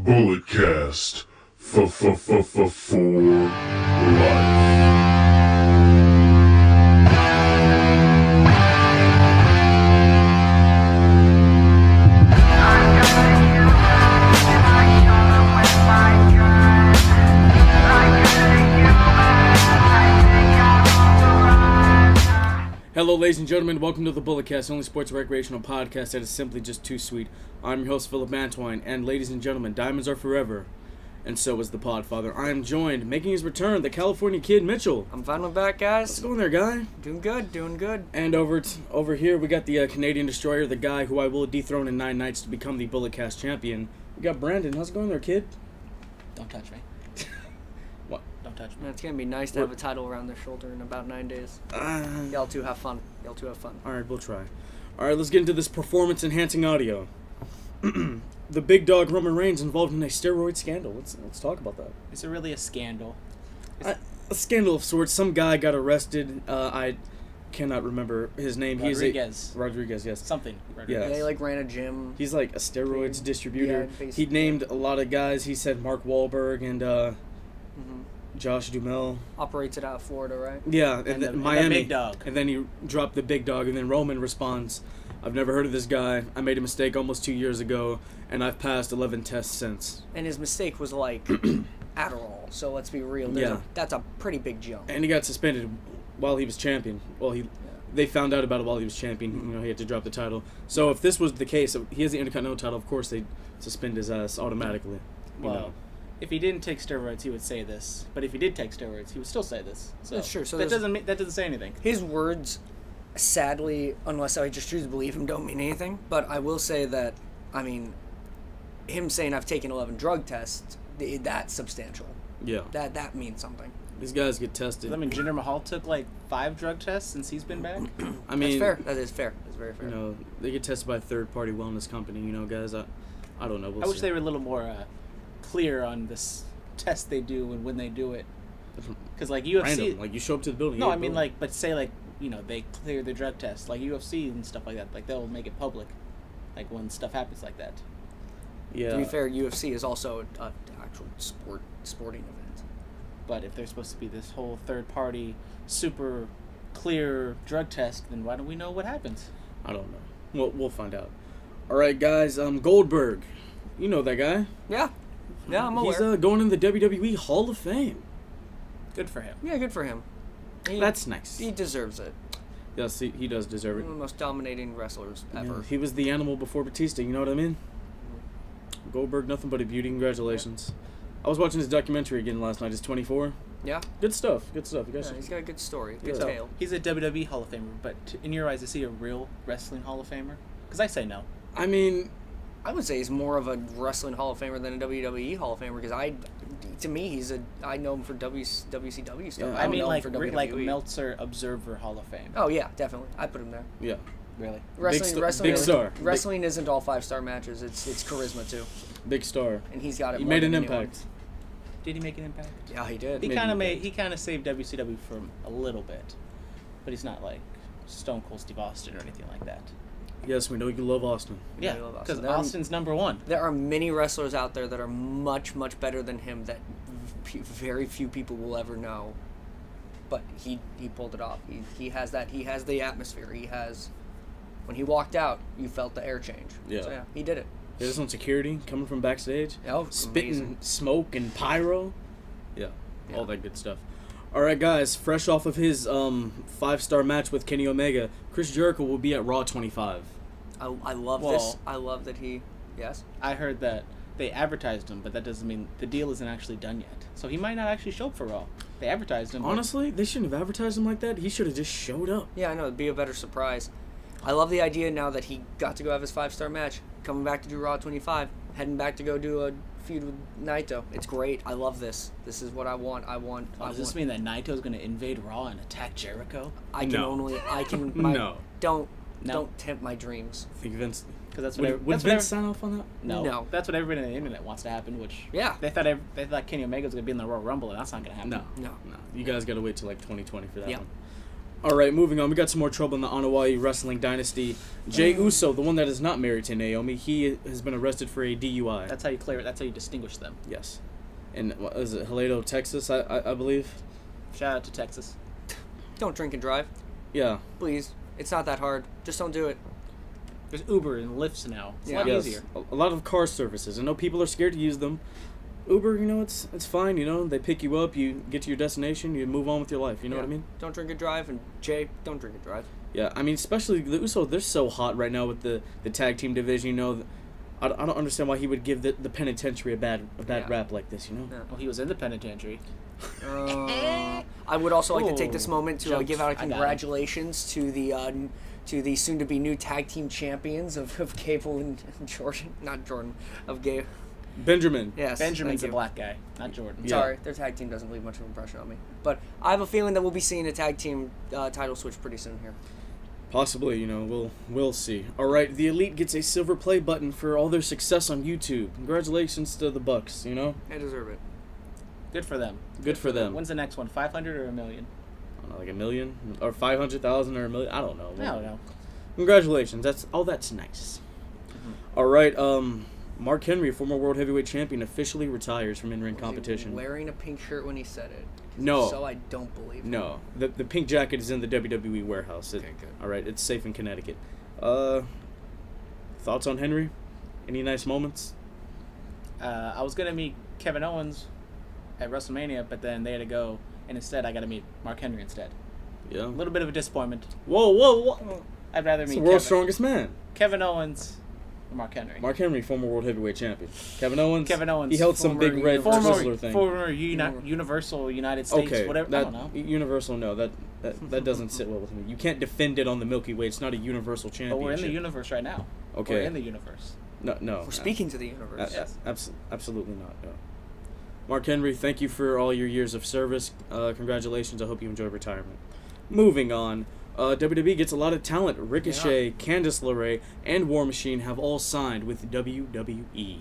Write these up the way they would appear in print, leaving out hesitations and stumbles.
Bulletcast for life. Hello, ladies and gentlemen. Welcome to the Bulletcast, the only sports recreational podcast that is simply just too sweet. I'm your host, Philip Mantwine, and ladies and gentlemen, diamonds are forever, and so is the Podfather. I am joined, making his return, the California Kid, Mitchell. I'm finally back, guys. What's going there, guy? Doing good. And over here, we got the Canadian Destroyer, the guy who I will dethrone in 9 nights to become the Bulletcast champion. We got Brandon. How's it going there, kid? Don't touch me. What? Don't touch me. Man, it's gonna be nice to have a title around their shoulder in about 9 days. Y'all two have fun. Alright, we'll try. Alright, let's get into this performance-enhancing audio. The big dog Roman Reigns involved in a steroid scandal. Let's talk about that. Is it really a scandal? A scandal of sorts. Some guy got arrested. I cannot remember his name. Rodriguez, yes. Something. Yeah. Yeah, he ran a gym. He's like a steroids distributor. Yeah, he named a lot of guys. He said Mark Wahlberg and Josh Duhamel. Operates it out of Florida, right? Yeah, and then Miami. And the big dog. And then he dropped the big dog, and then Roman responds, I've never heard of this guy. I made a mistake almost 2 years ago, and I've passed 11 tests since. And his mistake was like Adderall, so let's be real. Yeah. That's a pretty big jump. And he got suspended while he was champion. They found out about it while he was champion. He had to drop the title. So if this was the case, he has the Intercontinental title, of course they'd suspend his ass automatically. Well, if he didn't take steroids, he would say this. But if he did take steroids, he would still say this. So That's true. So that doesn't say anything. His words, sadly, unless I just choose to believe him, don't mean anything. But I will say that, him saying I've taken 11 drug tests, that's substantial. Yeah. That means something. These guys get tested. I mean, Jinder Mahal took like 5 drug tests since he's been back. I mean, that's fair. That is fair. That's very fair. They get tested by a third-party wellness company. Guys, I don't know. I wish they were a little more clear on this test they do and when they do it. Because like UFC, random. Like you show up to the building. No, I mean but say they clear their drug test, like UFC and stuff like that. Like they'll make it public, like when stuff happens like that. Yeah. To be fair, UFC is also an actual sporting event. But if there's supposed to be this whole third-party, super clear drug test, then why don't we know what happens? I don't know. Well, we'll find out. All right, guys. Goldberg, you know that guy. Yeah, I'm aware. He's going in the WWE Hall of Fame. Good for him. Yeah, good for him. That's nice. He deserves it. Yes, he does deserve it. One of the most dominating wrestlers ever. Yeah, he was the animal before Batista, you know what I mean? Goldberg, nothing but a beauty. Congratulations. Yeah. I was watching his documentary again last night. It's 24. Yeah. Good stuff. You guys he's got a good story. Good tale. He's a WWE Hall of Famer, but in your eyes, is he a real wrestling Hall of Famer? Because I say no. I mean, I would say he's more of a wrestling Hall of Famer than a WWE Hall of Famer because to me, I know him for WCW stuff. Yeah, I mean, for WWE. like Meltzer Observer Hall of Fame. Oh yeah, definitely. I put him there. Yeah. Really? Wrestling star. Wrestling isn't all 5-star matches. It's charisma too. Big star. And he's got it. He made an impact. Did he make an impact? Yeah, he did. He kind of saved WCW from a little bit, but he's not like Stone Cold Steve Austin or anything like that. Yes, we know you love Austin. Yeah, because Austin's number one. There are many wrestlers out there that are much, much better than him that very few people will ever know. But he pulled it off. He has that. He has the atmosphere. He has. When he walked out, you felt the air change. Yeah. So yeah, he did it. He has some security coming from backstage. Oh, spitting amazing. Smoke and pyro. Yeah, all that good stuff. All right, guys. Fresh off of his 5-star match with Kenny Omega, Chris Jericho will be at Raw 25. I love this. I love that he. Yes. I heard that they advertised him, but that doesn't mean the deal isn't actually done yet. So he might not actually show up for Raw. They advertised him. Honestly, they shouldn't have advertised him like that. He should have just showed up. Yeah, I know. It'd be a better surprise. I love the idea now that he got to go have his 5-star match, coming back to do Raw 25, heading back to go do a feud with Naito. It's great. I love this. This is what I want. Does this mean that Naito's going to invade Raw and attack Jericho? Don't tempt my dreams. I think Vince. Because would Vince sign off on that? No. That's what everybody on the internet wants to happen. Which they thought Kenny Omega was going to be in the Royal Rumble, and that's not going to happen. No. You guys got to wait till like 2020 for that one. All right, moving on. We got some more trouble in the Anoa'i Wrestling Dynasty. Jey Uso, the one that is not married to Naomi, he has been arrested for a DUI. That's how you clear it. That's how you distinguish them. Yes. And what is it, Haledo, Texas, I believe? Shout out to Texas. Don't drink and drive. Yeah. Please. It's not that hard. Just don't do it. There's Uber and Lyfts now. It's a lot Yes. easier. A lot of car services. I know people are scared to use them. Uber, it's fine, they pick you up, you get to your destination, you move on with your life, you know what I mean? Don't drink and drive, and Jay, don't drink and drive. Yeah, I mean, especially the Usos, they're so hot right now with the tag team division, I don't understand why he would give the penitentiary a bad rap like this, Yeah. Well, he was in the penitentiary. I would also like to take this moment to give out a I got him. congratulations to the soon-to-be new tag team champions of Gable and Jordan. Not Jordan, of Gable. Benjamin. Yes, Benjamin's thank a you. black guy, not Jordan. Yeah. Sorry, their tag team doesn't leave much of an impression on me. But I have a feeling that we'll be seeing a tag team title switch pretty soon here. Possibly, we'll see. All right, the Elite gets a silver play button for all their success on YouTube. Congratulations to the Bucks, They deserve it. Good for them. Good for them. When's the next one? 500 or $1 million? I don't know, like $1 million or 500,000 or $1 million. I don't know. I don't know. Congratulations. That's nice. All right. Mark Henry, former world heavyweight champion, officially retires from in-ring competition. Was he wearing a pink shirt when he said it? No. So I don't believe him. No, the pink jacket is in the WWE warehouse. Okay, good. All right, it's safe in Connecticut. Thoughts on Henry? Any nice moments? I was going to meet Kevin Owens at WrestleMania, but then they had to go, and instead I got to meet Mark Henry instead. Yeah. A little bit of a disappointment. Whoa! I'd rather It's meet the world's strongest man. Kevin Owens or Mark Henry. Mark Henry, former world heavyweight champion. Kevin Owens. He held some former big red Twizzler thing. Former Universal United States, Okay, whatever. I don't know. Universal, no, that doesn't sit well with me. You can't defend it on the Milky Way. It's not a universal But championship. we're in the universe right now. Okay. We're in the universe. No. We're speaking to the universe. Yes. Absolutely not. No. Mark Henry, thank you for all your years of service. Congratulations. I hope you enjoy retirement. Moving on. WWE gets a lot of talent. Ricochet, Candice LeRae, and War Machine have all signed with WWE.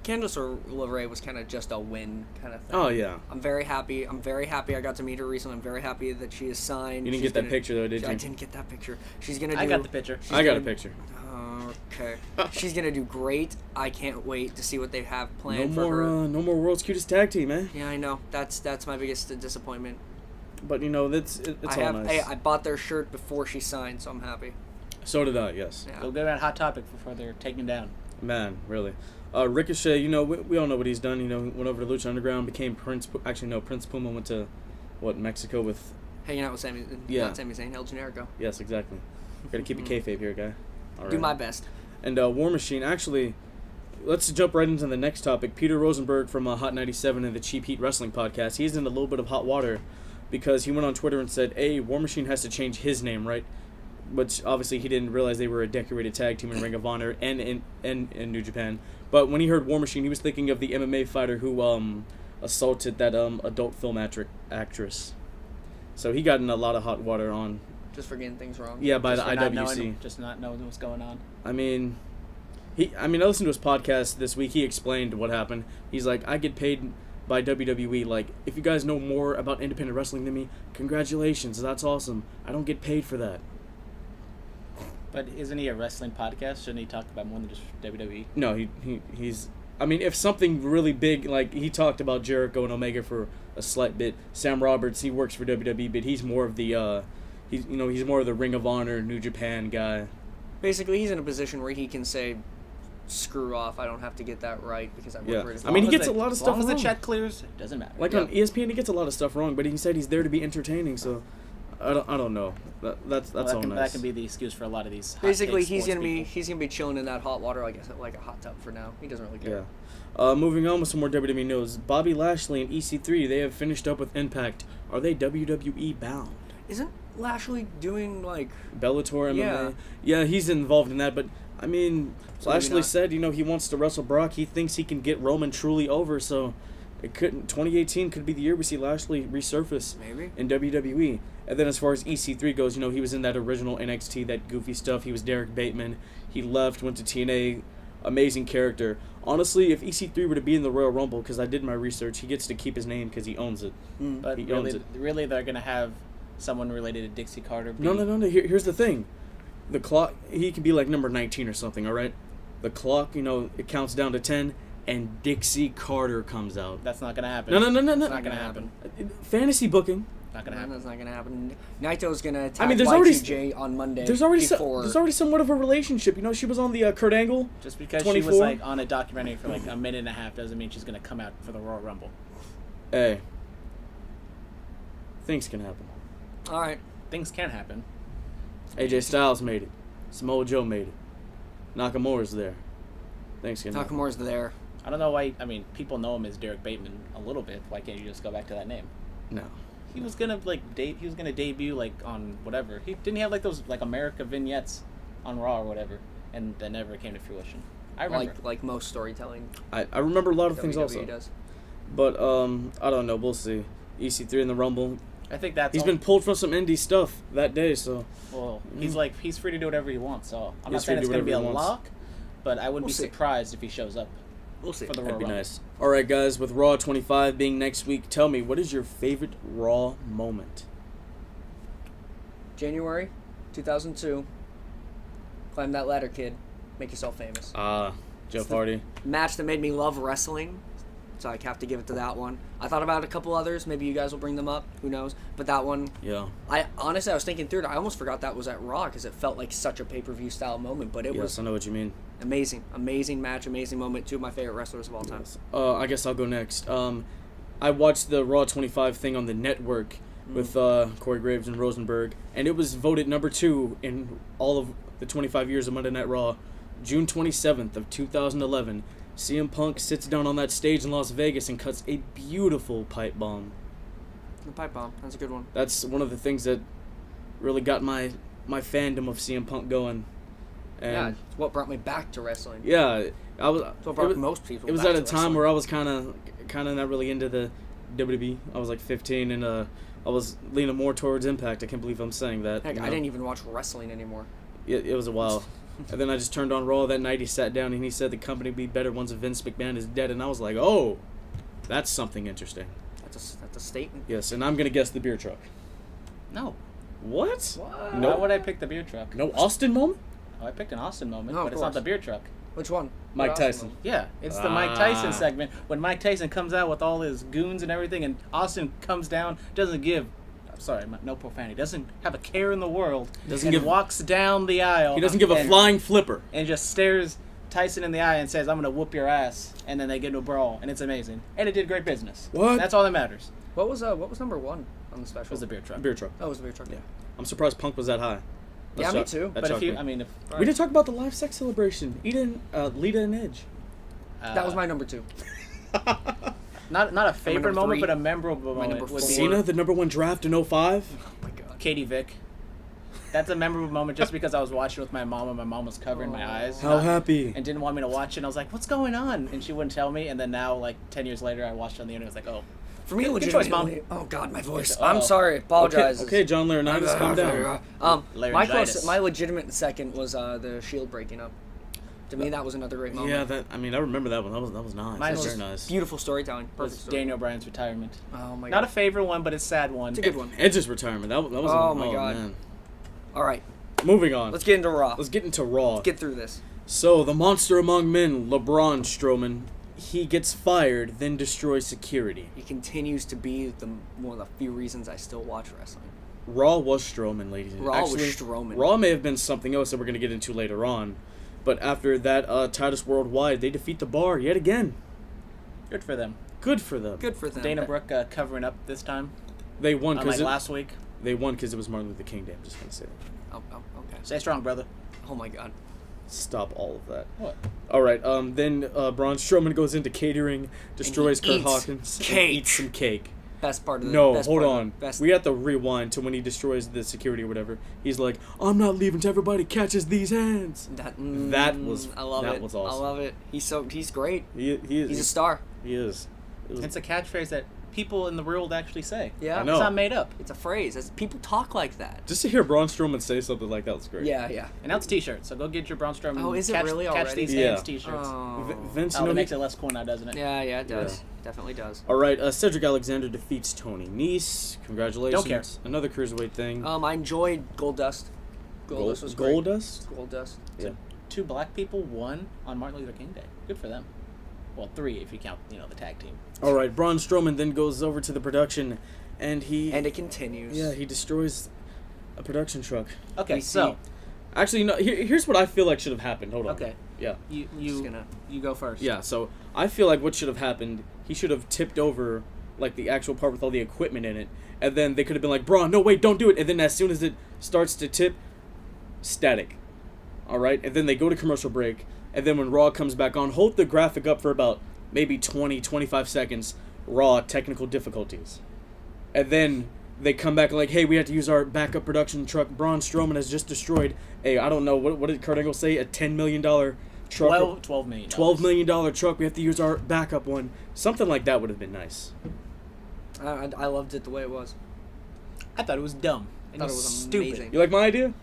Candice LeRae was kind of just a win kind of thing. Oh, yeah. I'm very happy. I got to meet her recently. I'm very happy that she is signed. You didn't get that picture, though, did you? I didn't get that picture. She's going to do... I got the picture. I got a picture. Okay. She's going to do great. I can't wait to see what they have No planned for her. more World's Cutest Tag Team, eh? Yeah, I know. That's my biggest disappointment. But, it's all nice. Hey, I bought their shirt before she signed, so I'm happy. So did I, yes. Yeah. Go get that Hot Topic before they're taken down. Man, really. Ricochet, we all know what he's done. Went over to Lucha Underground, became Prince... Actually, no, Prince Puma went to, Mexico with... Hanging out with Sami, Yeah. not Sami Zayn, El Generico. Yes, exactly. Gotta keep it kayfabe here, guy. All Do right. my best. And War Machine, actually, let's jump right into the next topic. Peter Rosenberg from Hot 97 and the Cheap Heat Wrestling Podcast, he's in a little bit of hot water because he went on Twitter and said, hey, War Machine has to change his name, right? Which, obviously, he didn't realize they were a decorated tag team in Ring of Honor and in New Japan. But when he heard War Machine, he was thinking of the MMA fighter who assaulted that adult film actress. So he got in a lot of hot water on... Just for getting things wrong. Yeah, by Just the for not IWC. knowing, just not knowing what's going on. I mean, I listened to his podcast this week. He explained what happened. He's like, I get paid by WWE. Like, if you guys know more about independent wrestling than me, congratulations. That's awesome. I don't get paid for that. But isn't he a wrestling podcast? Shouldn't he talk about more than just WWE? No, he's... I mean, if something really big, like, he talked about Jericho and Omega for a slight bit. Sam Roberts, he works for WWE, but he's more of the, he's more of the Ring of Honor, New Japan guy. Basically, he's in a position where he can say, screw off, I don't have to get that right because I work for it. I mean, he gets a lot of stuff wrong. As long wrong. as the check clears, it doesn't matter. Like, on ESPN, he gets a lot of stuff wrong, but he said he's there to be entertaining, so... I don't know. That's all nice. That can be the excuse for a lot of these. Basically, he's gonna be chilling in that hot water like a hot tub for now. He doesn't really care. Yeah. Moving on with some more WWE news. Bobby Lashley and EC3, they have finished up with Impact. Are they WWE bound? Isn't Lashley doing Bellator MMA? Yeah. Yeah, he's involved in that, but I mean, So maybe Lashley not. said, he wants to wrestle Brock. He thinks he can get Roman truly over, so 2018 could be the year we see Lashley resurface Maybe. in WWE. And then as far as EC3 goes, he was in that original NXT, that goofy stuff. He was Derek Bateman. He left, went to TNA. Amazing character. Honestly, if EC3 were to be in the Royal Rumble, because I did my research, he gets to keep his name because he owns it. But He owns it. really, they're gonna have someone related to Dixie Carter. No. Here's the thing. The clock, he could be like number 19 or something, all right? The clock, it counts down to 10, and Dixie Carter comes out. That's not going to happen. No. It's not going to happen. Fantasy booking. Not going to happen. That's not going to happen. Naito's going to attack there's Y2J on Monday. There's already somewhat of a relationship. She was on the Kurt Angle. Just because 24? she was like on a documentary for like a minute and a half doesn't mean she's going to come out for the Royal Rumble. Hey. Things can happen. All right. Things can happen. AJ Styles made it. Samoa Joe made it. Nakamura's there. Things can happen. Nakamura's there. I don't know why. I mean, people know him as Derek Bateman a little bit. Why can't you just go back to that name? No. He was gonna debut like on whatever. He didn't have like those like America vignettes on Raw or whatever, and that never came to fruition. I remember Like most storytelling. I remember a lot of things WWE also. does. But I don't know. We'll see. EC3 in the Rumble. I think that's He's been pulled from some indie stuff that day, so. Well, he's free to do whatever he wants. So I'm not He's free saying to it's do gonna be a whatever he wants. lock, but I wouldn't be see. surprised if he shows up. We'll see. For the Royal That'd be Rumble. nice. All right, guys. With Raw 25 being next week, tell me, what is your favorite Raw moment? January 2002. Climb that ladder, kid. Make yourself famous. Jeff Hardy. Match that made me love wrestling. So I have to give it to that one. I thought about a couple others. Maybe you guys will bring them up. Who knows? But that one, Yeah. I honestly was thinking through it. I almost forgot that was at Raw because it felt like such a pay-per-view style moment. But it Yes, was I know what you mean. amazing match, amazing moment. Two of my favorite wrestlers of all time. Yes. I guess I'll go next. I watched the Raw 25 thing on the network with Corey Graves and Rosenberg, and it was voted number 2 in all of the 25 years of Monday Night Raw. June 27th of 2011, CM Punk sits down on that stage in Las Vegas and cuts a beautiful pipe bomb. The pipe bomb. That's a good one. That's one of the things that really got my fandom of CM Punk going. And Yeah, it's what brought me back to wrestling. yeah, I was. It's what brought most people. It was back at a to time wrestling. where I was kind of not really into the WWE. I was like 15, and I was leaning more towards Impact. I can't believe I'm saying that. Heck, you I know? didn't even watch wrestling anymore. It was a while. And then I just turned on Raw that night. He sat down and he said the company would be better once Vince McMahon is dead. And I was like, oh, that's something interesting. That's a statement. Yes, and I'm going to guess the beer truck. No. What? What? No. Why would I pick the beer truck? No Austin moment? Oh, I picked an Austin moment, No, but of it's not course. the beer truck. Which one? Mike What Tyson. awesome Yeah, it's the Mike Tyson segment when Mike Tyson comes out with all his goons and everything, and Austin comes down, doesn't give. I'm sorry, no profanity. Doesn't have a care in the world. Walks down the aisle. He doesn't give a and- flying flipper. and just stares Tyson in the eye and says, "I'm gonna whoop your ass," and then they get into a brawl, and it's amazing, and it did great business. What? That's all that matters. What was number 1 on the special? It was the beer truck. Beer truck. Oh, it was the beer truck. Yeah. I'm surprised Punk was that high. Yeah, That me shocked- too. that But if shocked you, me. I mean, if We didn't talk about the live sex celebration. Lita and Edge. That was my number 2. not a favorite number moment, 3. but a memorable moment number would 4. be Cena, the number 1 draft in 05. Oh my god. Katie Vick. That's a memorable moment just because I was watching with my mom and my mom was covering my eyes. How happy. And didn't want me to watch it. And I was like, what's going on? And she wouldn't tell me. And then now, like, 10 years later, I watched it on the internet. I was like, oh. For me, Good choice, Mom. legitimately. Oh god, my voice. Uh-oh. I'm sorry. Apologize. Okay, John Laurinaitis, calm down. Laryngitis. My legitimate second was the Shield breaking up. To me, that was another great moment. Yeah, I remember that one. That was nice. Mine That was was very nice. Beautiful storytelling. Was Perfect story. Daniel Bryan's retirement. Oh my god. Not a favorite one, but a sad one. It's a good one. Edge's retirement. That was. Oh, my God. Man. All right, Moving on. let's get into Raw. Let's get into Raw. Get through this. So the monster among men, Braun Strowman, he gets fired, then destroys security. It continues to be one of the few reasons I still watch wrestling. Raw was Strowman, ladies and Raw was actually, Strowman. Raw may have been something else that we're going to get into later on. But after that Titus Worldwide, they defeat the Bar yet again. Good for them. Good for them. Good for them. Dana Brooke covering up this time. They won Unlike because last week. they won because it was Martin Luther King Day. I'm just going to say that. Oh, okay. Stay strong, brother. Oh my god. Stop all of that. What? All right. Then Braun Strowman goes into catering, destroys he Kurt eats Hawkins, and cake. eats some cake. Best part of the No, best hold part of on. the best. We have to rewind to when he destroys the security or whatever. He's like, "I'm not leaving till everybody catches these hands." That was- I love that it. was awesome. I love it. He's great. He is. He's a star. He is. It was, It's a catchphrase that people in the world actually say. Yeah. I know. It's not made up. It's a phrase. People talk like that. Just to hear Braun Strowman say something like that was great. Yeah, yeah. And now it's t-shirts, so go get your Braun Strowman. Oh, is it really Catch already? these Yeah. hands t-shirts. Oh, Vince, It makes it less cool now, doesn't it? yeah, it does. Yeah. Definitely does. All right, Cedric Alexander defeats Tony Nese. Congratulations. Don't care. Another cruiserweight thing. I enjoyed Goldust. Goldust was great. Goldust? Goldust. Yeah. 2 black people won on Martin Luther King Day. Good for them. Well, 3 if you count, the tag team. All right, Braun Strowman then goes over to the production, and And it continues. Yeah, he destroys a production truck. Okay, We so Actually, no. Here's what I feel like should have happened. Hold on. okay, Yeah. you go first. Yeah. So I feel like what should have happened, he should have tipped over like the actual part with all the equipment in it, and then they could have been like, "Braun, no, wait, don't do it." And then as soon as it starts to tip, static. All right, and then they go to commercial break, and then when Raw comes back on, hold the graphic up for about maybe 20-25 seconds. Raw technical difficulties, and then they come back like, "Hey, we have to use our backup production truck. Braun Strowman has just destroyed I don't know what did Kurt Angle say, a $10 million truck, $12 million. $12 million truck. We have to use our backup one. Something like that would have been nice." I loved it the way it was. I thought it was dumb. I thought it was stupid. amazing. You like my idea?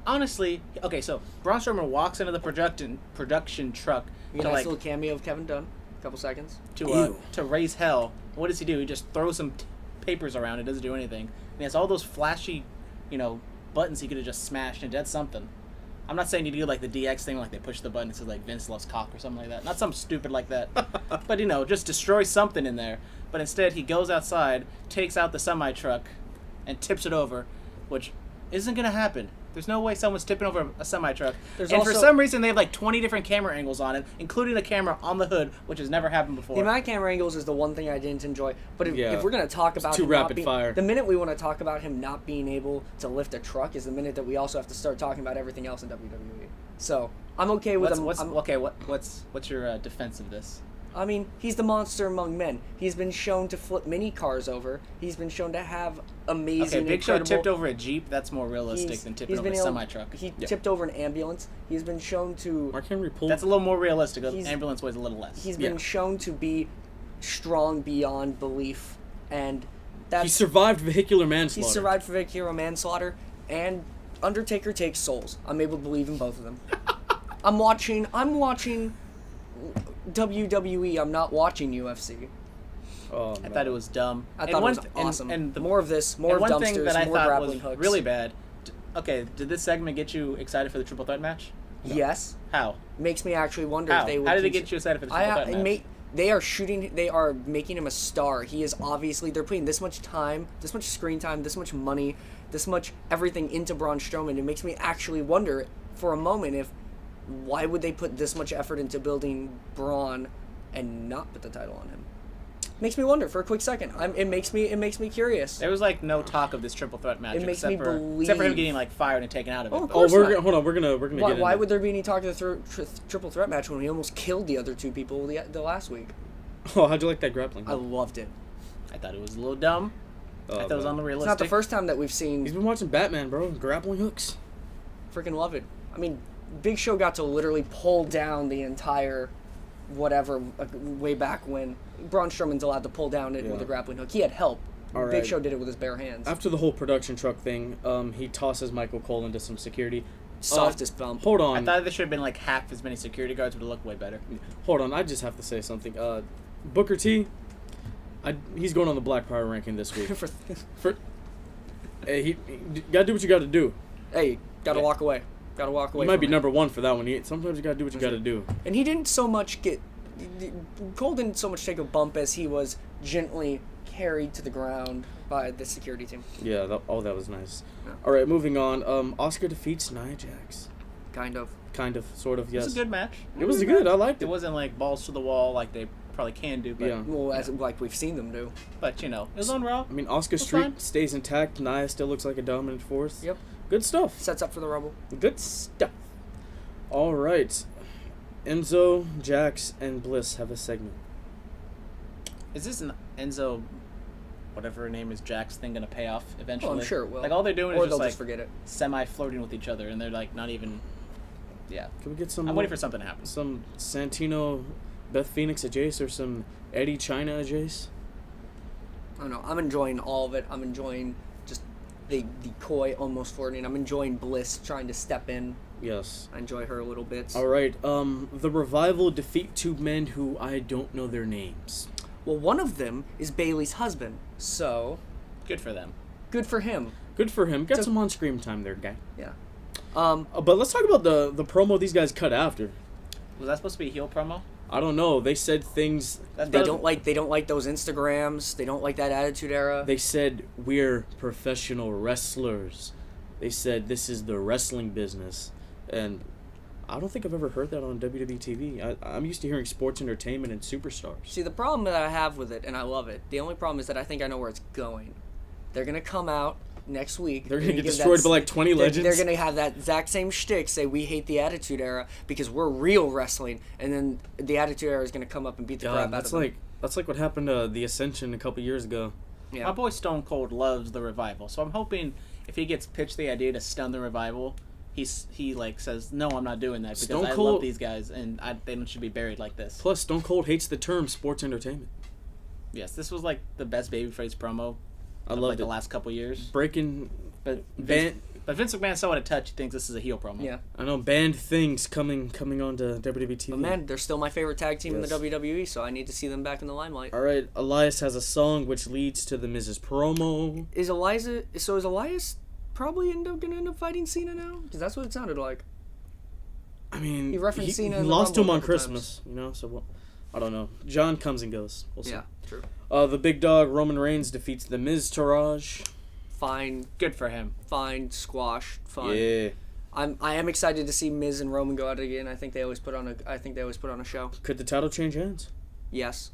Honestly, okay, so Braun Strowman walks into the production truck You to know, nice like little cameo of Kevin Dunn. A couple seconds. to raise hell. What does he do? He just throws some papers around. It doesn't do anything. And he has all those flashy, buttons he could have just smashed, and that's something. I'm not saying you do like the DX thing, like they push the button and says like Vince loves cock or something like that. Not something stupid like that. But just destroy something in there. But instead he goes outside, takes out the semi truck, and tips it over, which isn't gonna happen. There's no way someone's tipping over a semi truck. And for some reason they have like 20 different camera angles on it, including a camera on the hood, which has never happened before. The amount of camera angles is the one thing I didn't enjoy. But if we're gonna talk about too him rapid fire. The minute we want to talk about him not being able to lift a truck is the minute that we also have to start talking about everything else in WWE. So I'm okay with him. What's your defense of this? I mean, he's the monster among men. He's been shown to flip mini cars over. He's been shown to have amazing. Okay, Big Show tipped over a Jeep. That's more realistic than tipping over a semi truck. He tipped over an ambulance. He's been shown to. Mark Henry pulled. That's a little more realistic. An ambulance weighs a little less. He's been shown to be strong beyond belief, and he survived vehicular manslaughter. He survived vehicular manslaughter, and Undertaker takes souls. I'm able to believe in both of them. I'm watching WWE. I'm not watching UFC. Oh, I thought it was dumb. I thought it was awesome. And more of this, more of one dumpsters, thing that I more thought grappling was hooks. really bad. Okay, did this segment get you excited for the triple threat match? No. Yes. How? Makes me actually wonder How? if they would. How did it get you excited for the triple threat match? They are making him a star. He is obviously, they're putting this much time, this much screen time, this much money, this much everything into Braun Strowman. It makes me actually wonder for a moment why would they put this much effort into building Braun and not put the title on him? Makes me wonder for a quick second. It makes me curious. There was like no talk of this triple threat match. It makes except me believe. Except for him getting like fired and taken out of it. Oh, of course not. Hold on. We're gonna get Why into would there be any talk of the triple threat match when he almost killed the other two people the last week? Oh, how'd you like that grappling? I loved it. I thought it was a little dumb. I thought it was unrealistic. It's not the first time that we've seen. He's been watching Batman, bro. Grappling hooks. Freaking love it. I mean, Big Show got to literally pull down the entire whatever way back when Braun Strowman's allowed to pull down it with a grappling hook. He had help. Big Show did it with his bare hands. After the whole production truck thing, he tosses Michael Cole into some security. Softest bump. Hold on. I thought there should have been like half as many security guards. Would have looked way better. Hold on. I just have to say something. Booker T, he's going on the Black Power ranking this week. Hey, you gotta do what you gotta do. Hey, gotta walk away. Gotta walk away. You might be number one for that one. Sometimes you gotta do what you gotta do. And he didn't so much Cole didn't so much take a bump as he was gently carried to the ground by the security team. Yeah, that was nice. Yeah. All right, moving on. Oscar defeats Nia Jax. Kind of, sort of, yes. It was a good match. It was good. I liked it. It wasn't like balls to the wall like they probably can do. But, well, as like we've seen them do. But it was on Raw. I mean, Oscar's streak stays intact. Nia still looks like a dominant force. Yep. Good stuff. Sets up for the Rumble. Good stuff. All right. Enzo, Jax, and Bliss have a segment. Is this an Enzo, whatever her name is, Jax thing, gonna pay off eventually? Oh, I'm sure it will. Like all they're doing or is they'll just just forget it. Semi-flirting with each other, and they're like not even. Yeah. Can we get some? I'm waiting for something to happen. Some Santino Beth Phoenix at Jace or some Eddie China at Jace. I don't know. I'm enjoying all of it. I'm enjoying just the coy almost flirting. I'm enjoying Bliss trying to step in. Yes. I enjoy her little bits. All right. The Revival defeat 2 men who I don't know their names. Well, one of them is Bayley's husband, so Good for them. good for him. Good for him. Got some on-screen time there, guy. Yeah. But let's talk about the promo these guys cut after. Was that supposed to be a heel promo? I don't know. They said things. They don't like those Instagrams. They don't like that Attitude Era. They said we're professional wrestlers. They said this is the wrestling business, and I don't think I've ever heard that on WWE TV. I'm used to hearing sports entertainment and superstars. See, the problem that I have with it, and I love it, the only problem is that I think I know where it's going. They're gonna come out next week. They're gonna get destroyed by like 20 legends. They're gonna have that exact same shtick, say we hate the Attitude Era because we're real wrestling, and then the Attitude Era is gonna come up and beat the crap out of them. That's like what happened to the Ascension a couple years ago. Yeah. My boy Stone Cold loves the Revival, so I'm hoping if he gets pitched the idea to stun the Revival, he like says, no, I'm not doing that because Stone I Cold- love these guys and they should be buried like this. Plus, Stone Cold hates the term sports entertainment. Yes, this was like the best babyface promo I of loved like the it. last couple years. Breaking, But ban- Vince McMahon saw it a touch. He thinks this is a heel promo. Yeah. I know banned things coming on to WWE TV. But man, they're still my favorite tag team Yes. in the WWE, so I need to see them back in the limelight. All right, Elias has a song which leads to the Mrs. promo. Is Elias probably gonna end up fighting Cena now? Because that's what it sounded like. I mean, He referenced Cena he in the lost to him Rumble on a couple Christmas, So I don't know. John comes and goes. We'll see. Yeah, true. The big dog Roman Reigns defeats the Miz Taraj. Fine, Good for him. squash, fun. Yeah. I am excited to see Miz and Roman go out again. I think they always put on a show. Could the title change hands? Yes,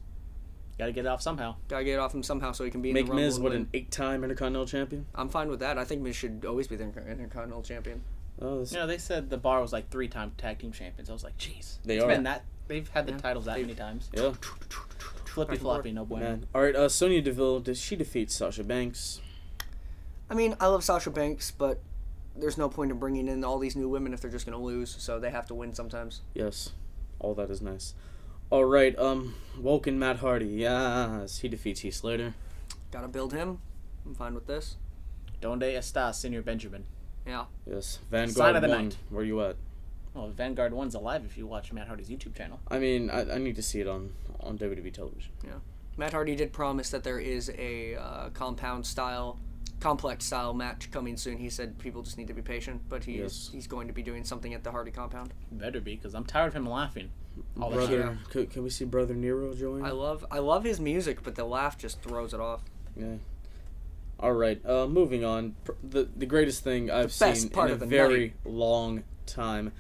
Got to get it off somehow. gotta get it off him somehow so he can be in Make the Rumble. Miz and what win. an 8-time Intercontinental Champion. I'm fine with that. I think Miz should always be the Intercontinental Champion. Oh, this, You know, they said the Bar was like 3-time tag team champions. I was like, jeez. They It's are. been that. They've had the Yeah. titles that many times. yeah, Flippy floppy, no bueno. man. All right, Sonya Deville, she defeats Sasha Banks. I mean, I love Sasha Banks, but there's no point in bringing in all these new women if they're just gonna lose. So they have to win sometimes. Yes, all that is nice. All right, Woken Matt Hardy, yes, he defeats Heath Slater. Gotta build him. I'm fine with this. Donde está Senor Benjamin? Yeah. Yes, Sign Vanguard of the 1, night. where you at? Well, Vanguard 1's alive if you watch Matt Hardy's YouTube channel. I mean, I need to see it on WWE television. Yeah. Matt Hardy did promise that there is a complex style match coming soon. He said people just need to be patient, but he's going to be doing something at the Hardy compound. Better be, because I'm tired of him laughing. All the Brother, time. can we see Brother Nero join? I love his music, but the laugh just throws it off. Yeah. All right. Moving on. The greatest thing I've best seen part in a of the very long time.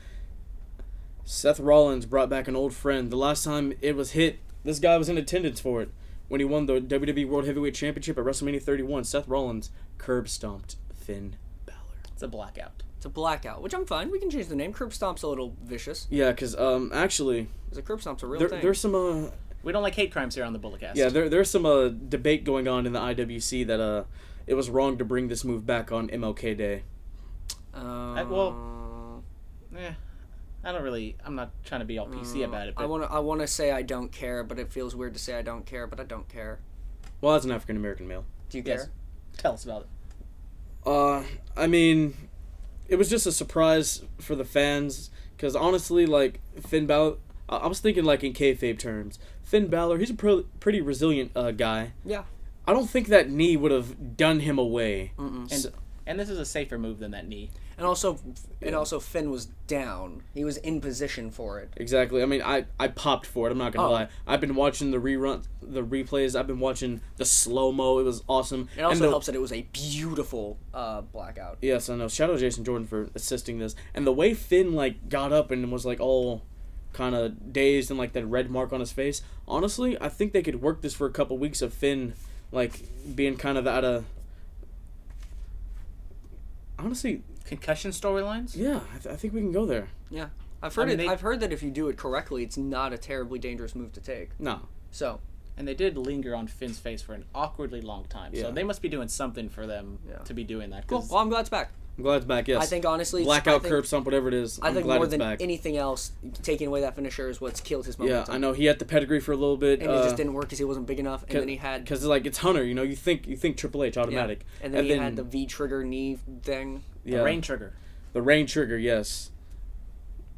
Seth Rollins brought back an old friend. The last time it was hit, this guy was in attendance for it. When he won the WWE World Heavyweight Championship at WrestleMania 31, Seth Rollins curb stomped Finn Balor. It's a blackout. It's a blackout, which I'm fine. We can change the name. Curb Stomp's a little vicious. Yeah, because actually, Because a curb stomp's a real thing. there's some We don't like hate crimes here on the Bulletcast. yeah there's some debate going on in the IWC that it was wrong to bring this move back on MLK Day. I'm not trying to be all PC about it, but I wanna say I don't care, but it feels weird to say I don't care, but I don't care. Well, as an African American male. Do you yes. care? Tell us about it. I mean, it was just a surprise for the fans, because honestly, like, Finn Balor, I was thinking, like, in kayfabe terms. Finn Balor, he's a pretty resilient guy. Yeah. I don't think that knee would have done him away. And this is a safer move than that knee. And also Finn was down. He was in position for it. Exactly. I mean, I popped for it. I'm not going to lie. I've been watching the replays. I've been watching the slow-mo. It was awesome. It also helps that it was a beautiful blackout. Yes, I know. Shout out Jason Jordan for assisting this. And the way Finn, like, got up and was, like, all kind of dazed and, like, that red mark on his face. Honestly, I think they could work this for a couple weeks of Finn, like, being kind of out of... Honestly... Concussion storylines? Yeah, I think we can go there. Yeah. I've heard that if you do it correctly, it's not a terribly dangerous move to take. No. So... And they did linger on Finn's face for an awkwardly long time. Yeah. So they must be doing something for them to be doing that. Cool. Well, I'm glad it's back. I'm glad it's back, yes. I think, honestly... Blackout, curb stomp, whatever it is. I'm glad more it's than back. anything else, taking away that finisher is what's killed his momentum. Yeah, I know. He had the pedigree for a little bit. And it just didn't work because he wasn't big enough. And then he had... Because, like, it's Hunter, you know? You think Triple H, automatic. Yeah. And then he had the V-trigger knee thing. Yeah. The rain trigger. The rain trigger, yes.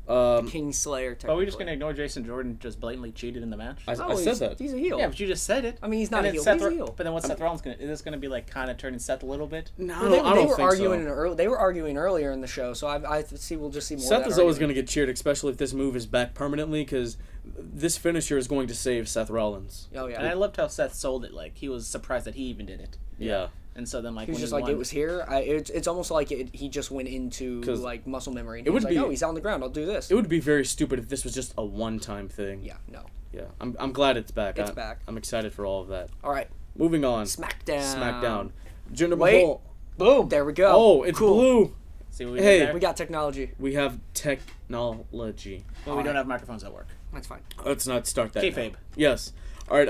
Kingslayer, technically. Are we just going to ignore Jason Jordan just blatantly cheated in the match? I said that. He's a heel. Yeah, but you just said it. I mean, he's not a heel, he's a heel. But then what's Seth Rollins going to... Is this going to be, like, kind of turning Seth a little bit? No, Well, I don't think so. They were arguing earlier in the show, so we'll just see more Seth of that is always argument. going to get cheered, especially if this move is back permanently, because this finisher is going to save Seth Rollins. Oh, yeah. And I loved how Seth sold it. Like, he was surprised that he even did it. Yeah. And so then, like, he was when just he like, won, it was here. It's almost like he just went into, like, muscle memory. And he was like, oh, he's on the ground. I'll do this. It would be very stupid if this was just a one-time thing. Yeah, no. Yeah, I'm glad it's back. It's back. I'm excited for all of that. All right. Moving on. SmackDown. Jinder Mahal. Boom. There we go. Oh, it's blue. See what we did there? We got technology. We have technology. Well, we don't have microphones at work. That's fine. Let's not start that. Kayfabe. Now. Yes. All right.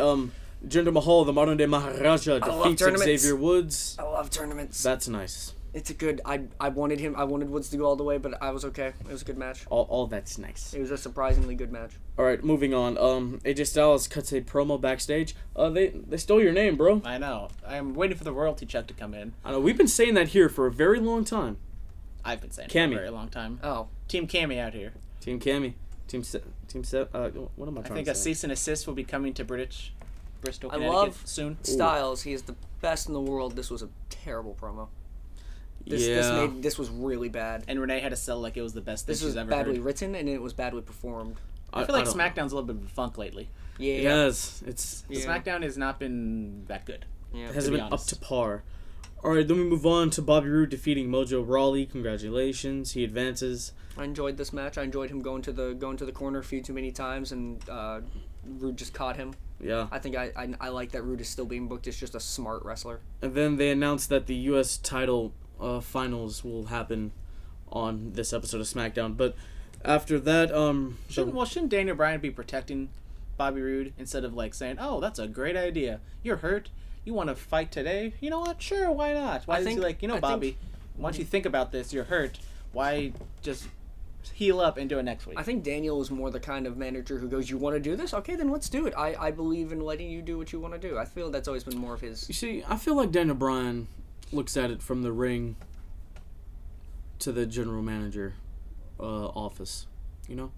Jinder Mahal, the modern day Maharaja, defeats Xavier Woods. I love tournaments. That's nice. It's a good. I wanted Woods to go all the way, but I was okay. It was a good match. All that's nice. It was a surprisingly good match. All right, moving on. AJ Styles cuts a promo backstage. They stole your name, bro. I know. I'm waiting for the royalty check to come in. I know. We've been saying that here for a very long time. I've been saying it Cammy. for a very long time. Oh. Team Cammy out here. Team Cammy. Team What am I trying to say? I think a cease and assist will be coming to Bristol, I Connecticut love soon. Styles. He is the best in the world. This was a terrible promo. This was really bad. And Renee had to sell like it was the best thing This was she's ever badly heard. written, and it was badly performed. I feel like SmackDown's a little bit of a funk lately. Yeah. Yes, SmackDown has not been that good. Yeah. It hasn't been up to par. All right, then we move on to Bobby Roode defeating Mojo Rawley. Congratulations, he advances. I enjoyed this match. I enjoyed him going to the corner a few too many times, and Roode just caught him. Yeah. I think I like that Roode is still being booked as just a smart wrestler. And then they announced that the U.S. title finals will happen on this episode of SmackDown. But after that, shouldn't Daniel Bryan be protecting Bobby Roode instead of like saying, "Oh, that's a great idea. You're hurt. You want to fight today? You know what? Sure, why not? Why is he like, Bobby? Once you think about this, you're hurt. Why just heal up and do it next week?" I think Daniel is more the kind of manager who goes, "You want to do this? Okay, then let's do it. I believe in letting you do what you want to do." I feel that's always been more of his. You see, I feel like Daniel Bryan looks at it from the ring to the general manager office, you know?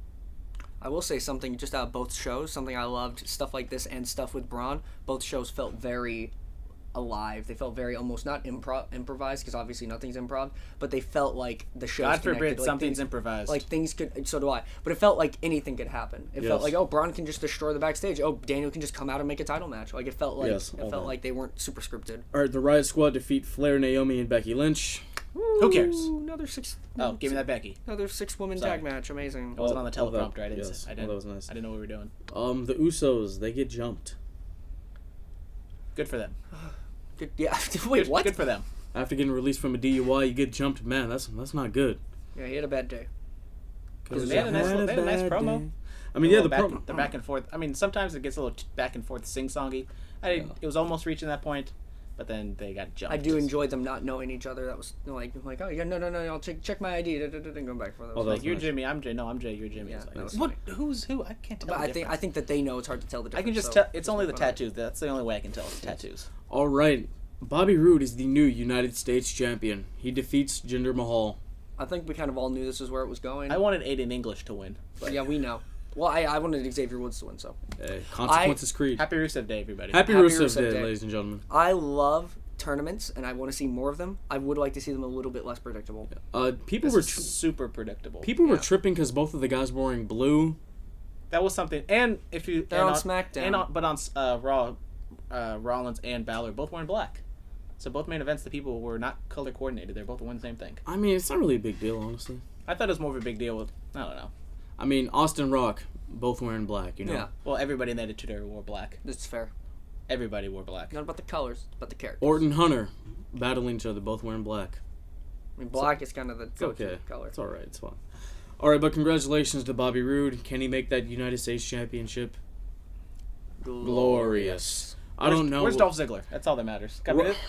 I will say something just out of both shows, something I loved, stuff like this and stuff with Braun. Both shows felt very alive. They felt very almost not improvised, because obviously nothing's improv, but they felt like the show. God forbid something's improvised. Like things could, so do I. But it felt like anything could happen. It felt like, oh, Braun can just destroy the backstage. Oh, Daniel can just come out and make a title match. Like it felt like like they weren't super scripted. All right, the Riot Squad defeat Flair, Naomi, and Becky Lynch. Who cares? Another six. Oh, give me that Becky. Another 6-woman tag match. Amazing. It wasn't on the teleprompter. I didn't. Yes. I didn't. that was nice. I didn't know what we were doing. The Usos, they get jumped. Good for them. Good, yeah. Wait, what? Good for them. After getting released from a DUI, you get jumped. Man, that's not good. Yeah, he had a bad day. Because they had a nice promo. Day. I mean, the promo. The back and forth. I mean, sometimes it gets a little back and forth sing-songy. It was almost reaching that point, but then they got jumped. I do enjoy them not knowing each other. That was like oh yeah, no, I'll check my ID. Then go back for those. Like you're nice. Jimmy, I'm Jay. No, I'm Jay. You're Jimmy. Yeah, like, what? Who's who? I can't tell. But I think that they know it's hard to tell the difference. I can just tell. It's only the tattoos. That's the only way I can tell. It's the tattoos. All right. Bobby Roode is the new United States champion. He defeats Jinder Mahal. I think we kind of all knew this is where it was going. I wanted Aiden English to win. But yeah, we know. Well, I wanted Xavier Woods to win, so. Hey, consequences creed. Happy Rusev Day, everybody. Happy Rusev Day, ladies and gentlemen. I love tournaments, and I want to see more of them. I would like to see them a little bit less predictable. People were super predictable. People were tripping because both of the guys were wearing blue. That was something. And if you... They're on SmackDown. But on Raw, Rollins and Balor both wearing black. So both main events, the people were not color coordinated. They're both wearing the same thing. I mean, it's not really a big deal, honestly. I thought it was more of a big deal with... I don't know. I mean, Austin Rock, both wearing black, you know? Yeah. Well, everybody in that Attitude Era wore black. That's fair. Everybody wore black. Not about the colors, but the characters. Orton Hunter, battling each other, both wearing black. I mean, black is kind of the go-to color. It's alright, it's fine. Alright, but congratulations to Bobby Roode. Can he make that United States Championship? Glorious. I don't know. Where's Dolph Ziggler? That's all that matters.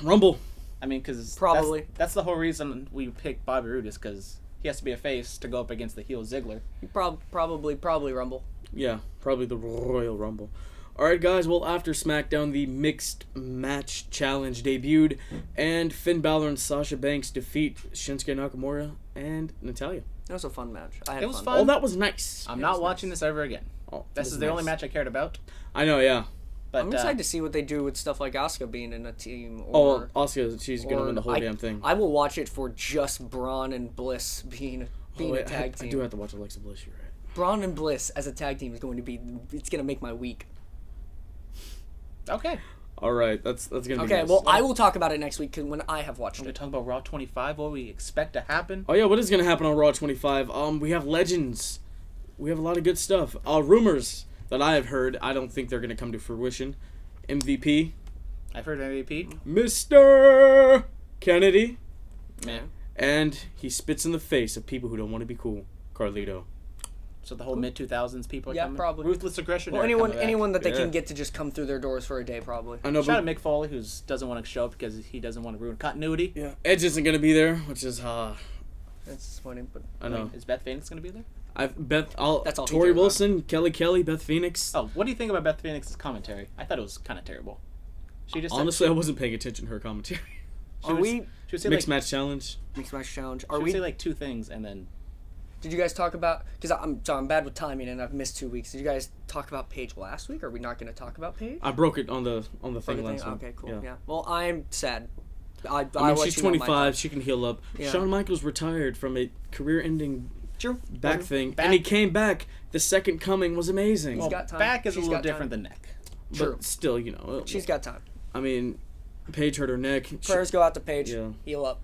Rumble. I mean, because Probably. that's the whole reason we picked Bobby Roode, is because he has to be a face to go up against the heel Ziggler. Probably Rumble. Yeah, probably the Royal Rumble. All right, guys. Well, after SmackDown, the Mixed Match Challenge debuted, and Finn Balor and Sasha Banks defeat Shinsuke Nakamura and Natalya. It was a fun match. It was fun. Oh, that was nice. I'm not watching this ever again. Oh, This is the only match I cared about. I know, yeah. But I'm excited to see what they do with stuff like Asuka being in a team. Asuka, she's going to win the whole damn thing. I will watch it for just Braun and Bliss being a tag team. I do have to watch Alexa Bliss, you're right. Braun and Bliss as a tag team is going to be, it's going to make my week. Okay. All right, that's going to be Okay, nice. well, I will talk about it next week when I have watched We're it. talking about Raw 25, what we expect to happen. Oh, yeah, what is going to happen on Raw 25? We have legends. We have a lot of good stuff. Rumors that I have heard, I don't think they're going to come to fruition. MVP. I've heard MVP. Mr. Kennedy. Yeah. And he spits in the face of people who don't want to be cool. Carlito. So the whole mid-2000s people are Yeah, coming? probably. Ruthless aggression. Well, anyone that they Yeah. can get to just come through their doors for a day, probably. I know, Shout but out Mick Foley, who doesn't want to show up because he doesn't want to ruin continuity. yeah, Edge isn't going to be there, which is That's disappointing, but I know. Wait, is Beth Phoenix going to be there? That's all he Tori cared about. Wilson, Kelly, Beth Phoenix. Oh, what do you think about Beth Phoenix's commentary? I thought it was kind of terrible. She just Honestly, I wasn't paying attention to her commentary. Are we She would say Mixed like, match challenge. Mixed Match Challenge? she Are would we? say like two things and then Did you guys talk about? Because I'm bad with timing and I've missed 2 weeks. Did you guys talk about Paige last week? Or are we not going to talk about Paige? I broke it on the thing last week. Okay, cool. Yeah. Well, I'm sad. I mean, she's 25. She can heal up. Yeah. Shawn Michaels retired from a career-ending True. back thing, and he came back. The second coming was amazing. He's got time. back is a She's little got time. different than neck. True. But still, you know. She's got time. I mean, Paige hurt her neck. Prayers go out to Paige. Yeah. Heal up.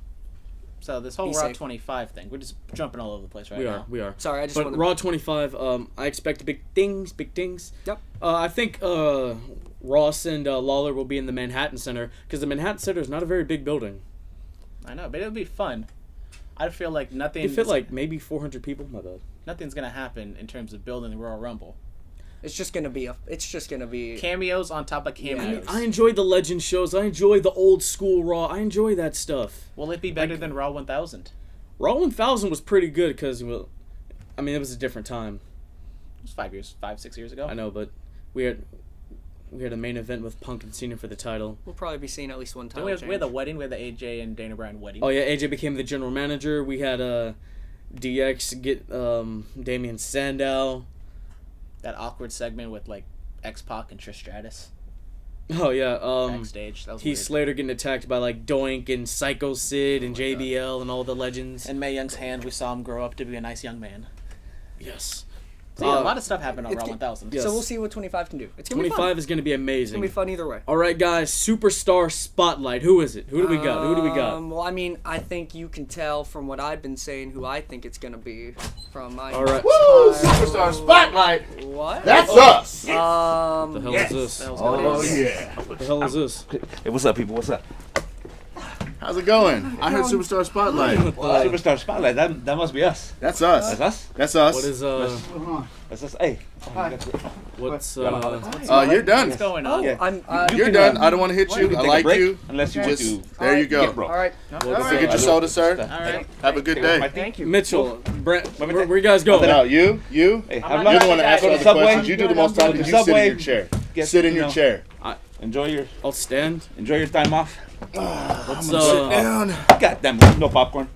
So this whole Be Raw safe. 25 thing, we're just jumping all over the place right now. We are. Sorry, I just But wanted. Raw 25, I expect big things. Yep. I think Ross and Lawler will be in the Manhattan Center, because the Manhattan Center is not a very big building. I know, but it would be fun. I feel like They fit like maybe 400 people. My bad. nothing's gonna happen in terms of building the Royal Rumble. It's just gonna be Cameos on top of cameos. I enjoy the legend shows. I enjoy the old school Raw. I enjoy that stuff. Will it be better than Raw 1000? Raw 1000 was pretty good because, well, I mean, it was a different time. It was 5-6 years ago. I know, but we had a main event with Punk and Cena for the title. We'll probably be seeing at least one time. We had the wedding. We had the AJ and Dana Bryan wedding. Oh yeah, AJ became the general manager. We had DX get Damian Sandow. That awkward segment with like X-Pac and Trish Stratus Oh yeah, backstage. That was Heath weird. Slater getting attacked by like Doink and Psycho Sid and JBL and all the legends. And Mae Young's hand, we saw him grow up to be a nice young man. Yes. So yeah, a lot of stuff happened on it's Raw g- 1000. Yes. So we'll see what 25 can do. It's gonna be fun. 25 is going to be It's amazing. gonna be fun either way. All right, guys, Superstar Spotlight. Who is it? Who do we got? Who do we got? Well, I mean, I think you can tell from what I've been saying who I think it's gonna be from my. All right. Woo! Superstar Spotlight! What? That's us! The hell is this? Oh, yeah. What the hell is this? Hey, what's up, people? What's up? How's it going? I heard Superstar Spotlight. Superstar Spotlight. That must be us. That's us. That's us. That's us. What is That's us. Hey. what's You're done. What's going Oh, on? Yeah. I'm. You're done. I don't want to hit you. I Take a like break you. Unless you want Just to. there you go. Get broke. all right. Go get your soda, sir. All right. Have a good Take off my day. Thank you. Mitchell? Brent, where you guys going? No, you. Hey, You're have the lunch. one that asks Go all to the Subway. questions. You do the most talking. Go to You sit in Subway. your chair. Get- Sit in you your know, chair. Enjoy your I'll stand. time off. What's Sit down. Goddamn, no popcorn.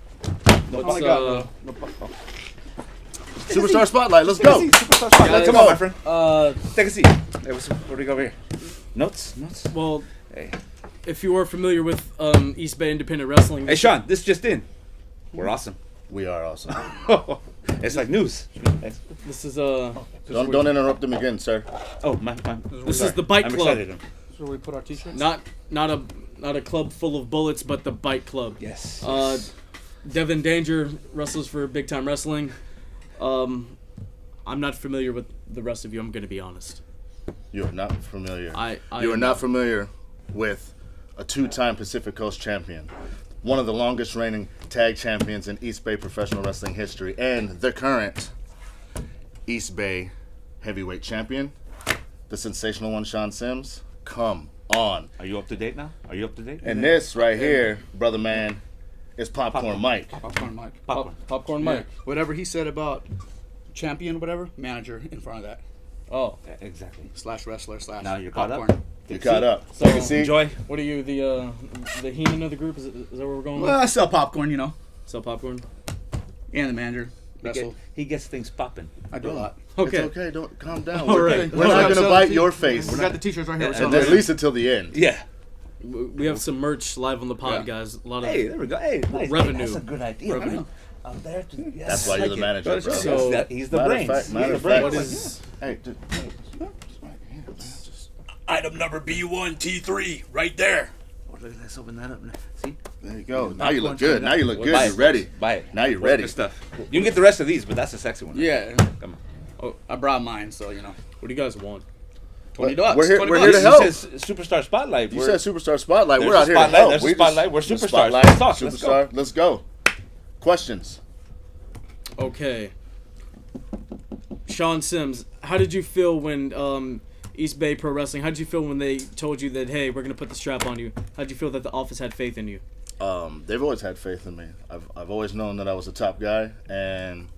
what's No popcorn. Superstar Spotlight. Let's go. Superstar Spotlight. Guys, Come on, my friend. uh Take a seat. Hey, what do we got over here? Notes. well, Hey, if you are familiar with East Bay Independent Wrestling, hey, Sean. This just in. We're awesome. We are awesome. It's like news. this is Don't interrupt them again, sir. Oh, my. This is the Bite I'm Club. excited. Where we put our t-shirts? not a club full of bullets, but the Bite Club. Yes. Devin Danger wrestles for Big Time Wrestling. I'm not familiar with the rest of you. I'm gonna be honest. You are not familiar. You are not familiar with a two-time Pacific Coast champion, one of the longest reigning tag champions in East Bay professional wrestling history, and the current East Bay heavyweight champion, the sensational one, Sean Sims, come on. Are you up to date now? Are you up to date? And this right here, brother man, is Popcorn Mike. Popcorn Mike. Popcorn Yeah. Mike. Whatever he said about champion, whatever, manager in front of that. Oh, Yeah, exactly. /wrestler / Now you're caught up? popcorn. You caught up. So, You see? Enjoy. what are you, the Heenan of the group? Is that where we're going? Well, I sell popcorn, Sell popcorn. and the manager. Wrestle. He gets things popping. I do a lot. Okay. It's okay. Don't calm down. All right. We're not gonna bite your face. We got the t-shirts right here. And at least until the end. Yeah. We have some merch live on the pod, Yeah. guys. A lot of Hey, there we go. Hey, nice. Revenue. Hey, that's a good idea. Revenue. Man. I'm there to. Yes, That's why you're the like it. manager, bro. So- He's the Matter of brains. fact- He's matter the of fact- brains. what is Hey, Item number B1T3, right there. Oh, look, let's open that up. See? there you go. Now you look good. Now you look Buy good. it, You're ready. Buy it. Now you're Where's ready. the stuff? You can get the rest of these, but that's the sexy one. Yeah. Come on. Oh, I brought mine, so what do you guys want? $20. We're here- $20. we're here to You help. said Superstar Spotlight. You said Superstar Spotlight. There's We're a out here to spotlight, help. there's a We spotlight. We're the superstars. spotlight, Let's talk. Let's go. Superstar. Let's go. Questions. Okay. Sean Sims, how did you feel when East Bay Pro Wrestling, how did you feel when they told you that, hey, we're going to put the strap on you? How did you feel that the office had faith in you? They've always had faith in me. I've always known that I was a top guy, and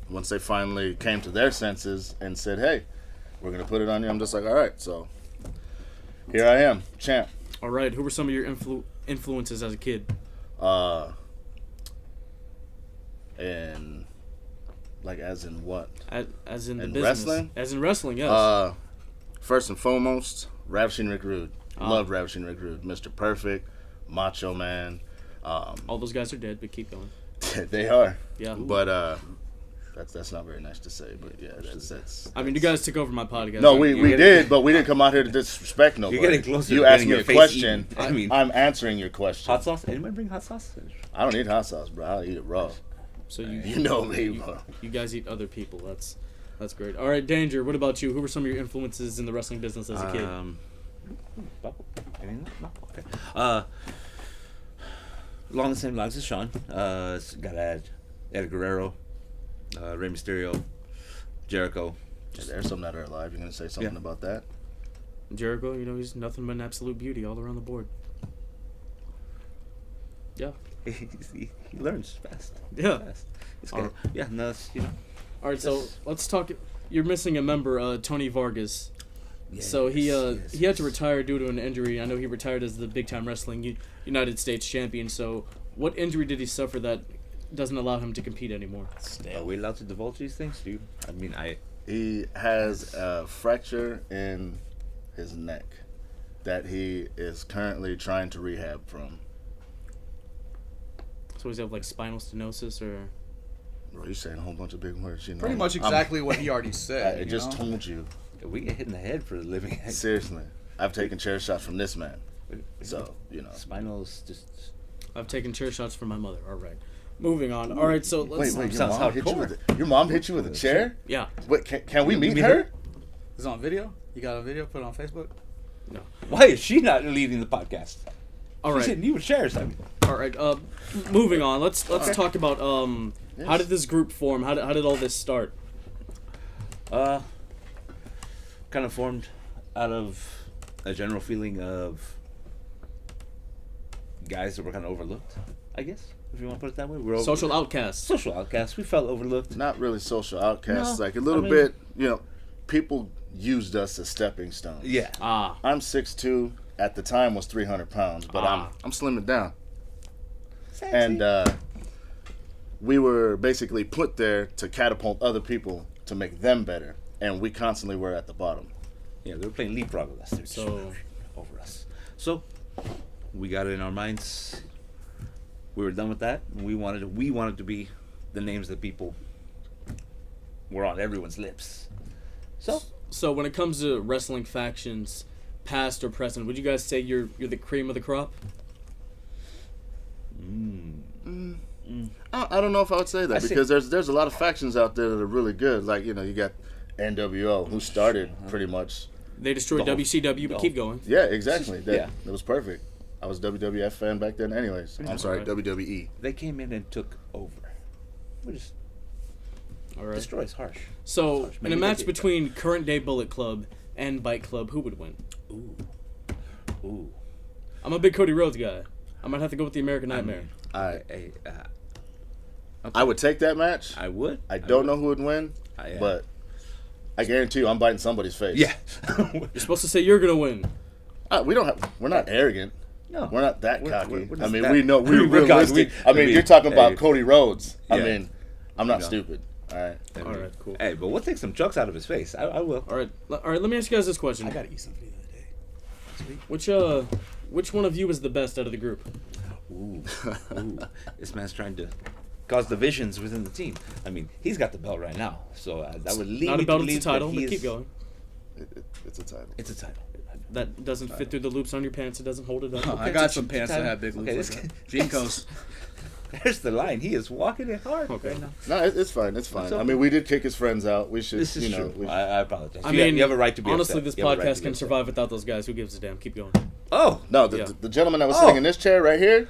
once they finally came to their senses and said, hey, we're going to put it on you, I'm just like, all right, so here I am, champ. All right, who were some of your influences as a kid? And like as in what? As in the In business. wrestling? As in wrestling, yes. First and foremost, Ravishing Rick Rude. Ah. Love Ravishing Rick Rude. Mr. Perfect, Macho Man. All those guys are dead, but keep going. They are. Yeah. But that's not very nice to say, but yeah, that's I mean, you guys took over my podcast. No, right? we getting- did, but we didn't come out here to disrespect nobody. You're getting closer You to asked getting me your a face question. eaten. I mean- I'm answering your question. Hot sauce? Anyone bring hot sauce? I don't eat hot sauce, bro. I'll eat it raw. So You know me, bro. You guys eat other people. That's great. All right, Danger. What about you? Who were some of your influences in the wrestling business as a kid? Anything? No? Okay. Along the same lines as Sean, got to add Ed Guerrero, Rey Mysterio, Jericho. Yeah, there's some that are alive. You're gonna say something Yeah. about that? Jericho, he's nothing but an absolute beauty all around the board. Yeah. He learns fast. Yeah. Fast. It's All good. Yeah, no, it's, All right, so let's talk. You're missing a member, Tony Vargas. So he had to retire due to an injury. I know he retired as the Big Time Wrestling United States champion. So what injury did he suffer that doesn't allow him to compete anymore? Are we allowed to divulge these things? Do you? I mean, He has a fracture in his neck that he is currently trying to rehab from. So does he have like spinal stenosis or? Bro, you're saying a whole bunch of big words. You know, Pretty much exactly what he already said. I just told you. we get hit in the head for a living. Seriously, I've taken chair shots from this man. So Spinal's just. I've taken chair shots from my mother. All right, moving on. All right, so let's. Wait, Sounds your mom hit you with a chair? Yeah. Wait, can we meet her? It's on video. You got a video? Put it on Facebook. Why is she not leading the podcast? All She's right. hitting you with chairs. I mean, All right. Moving on. Let's talk about how did this group form? How did all this start? kind of formed out of a general feeling of guys that were kind of overlooked, I guess, if you want to put it that way. We're Social outcasts. Social outcasts. We felt overlooked. Not really social outcasts. No, Like a little I mean- bit, people used us as stepping stones. Yeah. Ah. I'm 6'2", at the time was 300 pounds, but I'm slimming down. And we were basically put there to catapult other people to make them better, and we constantly were at the bottom. Yeah, they were playing leapfrog with us. They were just So- over us. So we got it in our minds. We were done with that. We wanted to be the names that people were on everyone's lips. So when it comes to wrestling factions, past or present, would you guys say you're the cream of the crop? I don't know if I would say that because there's a lot of factions out there that are really good. Like you got NWO who started pretty much. They destroyed WCW, but keep going. Yeah, exactly. Yeah. That was perfect. I was a WWF fan back then, anyways. I'm sorry, Right. WWE. They came in and took over. We just All right. destroy is harsh. So Harsh. in Maybe a they match did. between current day Bullet Club and Bike Club, who would win? Ooh. I'm a big Cody Rhodes guy. I might have to go with the American Nightmare. I would take that match. I would. I don't know who would win, but I guarantee you I'm biting somebody's face. Yeah. You're supposed to say you're going to win. We're not arrogant. No. We're not that cocky. we're I mean, that- we know we're we're realistic. cocky. You're talking about Cody Rhodes. Yeah. I mean, I'm not stupid. All right. All right, cool. Hey, but we'll take some chunks out of his face. I will. All right, let me ask you guys this question. I gotta eat something the other day. Which one of you is the best out of the group? Ooh. This man's trying to cause divisions within the team. I mean, he's got the belt right now, so that would lead Not me a belt, to believe it's a title, that but he keep is- going. It's a title. It's a title. That doesn't fit through the loops on your pants. It doesn't hold it up. I got some pants that have big loops. Okay, Like that. Jinkos. There's the line. He is walking it hard right now. No, it's fine. It's fine. okay. I mean, we did kick his friends out. We should, This is you know. true. I apologize. I You mean, have a right to be honestly, upset. this You have a right podcast to be can upset. survive without those guys. Who gives a damn? Keep going. Oh. No, Yeah. the gentleman that was sitting in this chair right here,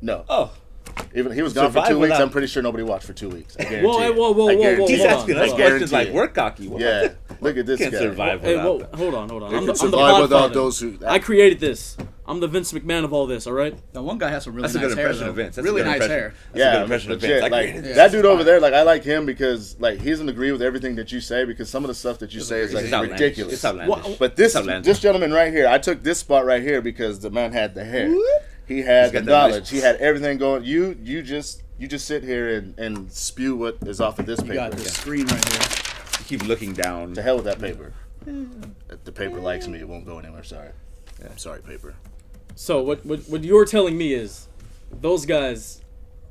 no. Oh. Even he was gone for Survive 2 weeks. without- I'm pretty sure nobody watched for 2 weeks. I guarantee Whoa, hey, it. whoa, I guarantee He's hold it. on, asking hold us on. questions like, Guarantee we're cocky. What? Yeah, look at this Can't guy. survive Hey, without whoa, that. hold on. They I'm can the survive without Podfather. those who. I created this. I'm the Vince McMahon of all this. All right. Now one guy has some really That's a nice good hair. impression Though. of Vince. That's Really a good nice impression. hair. That's a Yeah, good impression of Vince. legit. I Like created Yeah. that dude over there, like I like him because like he doesn't agree with everything that you say because some of the stuff that you say is like It's outlandish. ridiculous. It's outlandish. What- But this It's outlandish. this gentleman right here, I took this spot right here because the man had the hair. He had the got the knowledge. nice- He had everything going. You just sit here and spew what is off of this You got paper. the screen right here. You keep looking down. To hell with that paper. The paper likes me. It won't go anywhere. Sorry. I'm sorry, paper. So what you're telling me is, those guys